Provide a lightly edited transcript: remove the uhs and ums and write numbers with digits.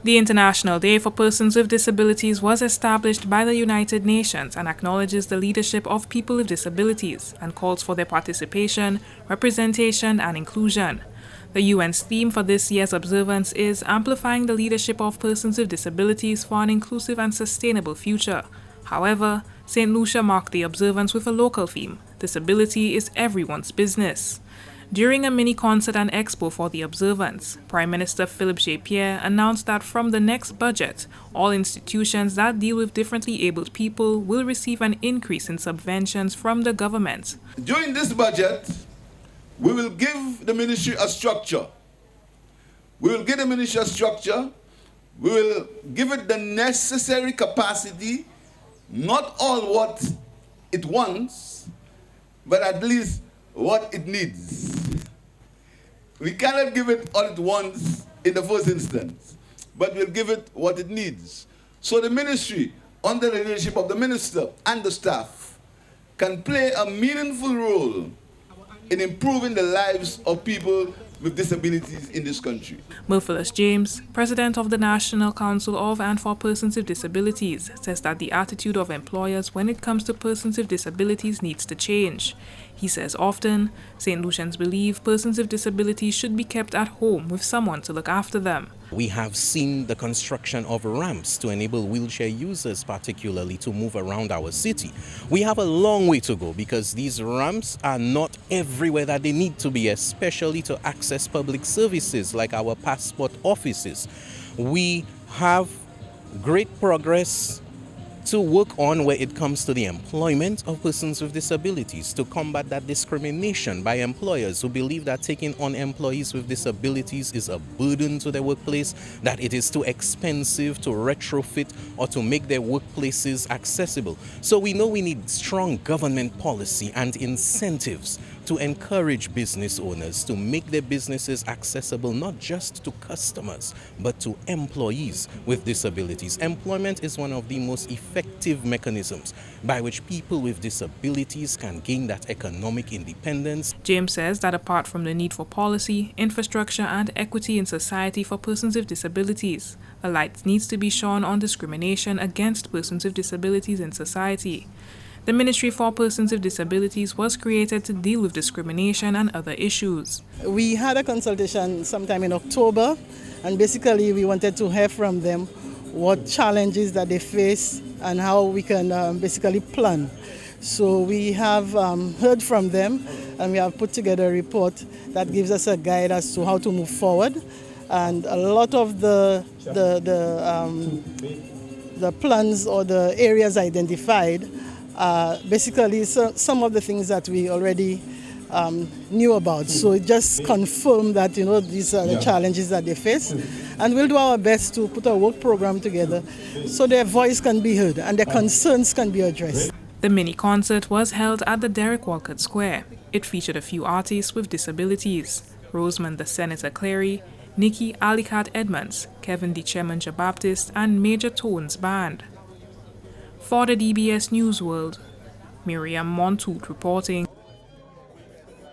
The International Day for Persons with Disabilities was established by the United Nations and acknowledges the leadership of people with disabilities and calls for their participation, representation, and inclusion. The UN's theme for this year's observance is Amplifying the Leadership of Persons with Disabilities for an Inclusive and Sustainable Future. However, St. Lucia marked the observance with a local theme, Disability is Everyone's Business. During a mini-concert and expo for the observance, Prime Minister Philippe J. announced that from the next budget, all institutions that deal with differently abled people will receive an increase in subventions from the government. During this budget, we will give the ministry a structure. We will give the ministry a structure. We will give it the necessary capacity, not all what it wants, but at least what it needs. We cannot give it all it wants in the first instance, but we'll give it what it needs. So the ministry, under the leadership of the minister and the staff, can play a meaningful role in improving the lives of people with disabilities in this country. Murphyllis James, president of the National Council of and for Persons with Disabilities, says that the attitude of employers when it comes to persons with disabilities needs to change. He says often, St. Lucians believe persons with disabilities should be kept at home with someone to look after them. We have seen the construction of ramps to enable wheelchair users particularly to move around our city. We have a long way to go because these ramps are not everywhere that they need to be, especially to access public services like our passport offices. We have great progress to work on where it comes to the employment of persons with disabilities, to combat that discrimination by employers who believe that taking on employees with disabilities is a burden to their workplace, that it is too expensive to retrofit or to make their workplaces accessible. So we know we need strong government policy and incentives to encourage business owners to make their businesses accessible not just to customers, but to employees with disabilities. Employment is one of the most effective mechanisms by which people with disabilities can gain that economic independence. James says that apart from the need for policy, infrastructure, and equity in society for persons with disabilities, a light needs to be shone on discrimination against persons with disabilities in society. The Ministry for Persons with Disabilities was created to deal with discrimination and other issues. We had a consultation sometime in October, and basically we wanted to hear from them what challenges that they face and how we can basically plan. So we have heard from them, and we have put together a report that gives us a guide as to how to move forward. And a lot of the plans or the areas identified basically some of the things that we already knew about. So it just confirmed that, these are the challenges that they face. And we'll do our best to put a work program together so their voice can be heard and their concerns can be addressed. The mini-concert was held at the Derek Walcott Square. It featured a few artists with disabilities: Rosamond the Senator Clary, Nikki Alicat Edmonds, Kevin the Cheminja Baptist, and Major Tones Band. For the DBS News World, Miriam Montoute reporting.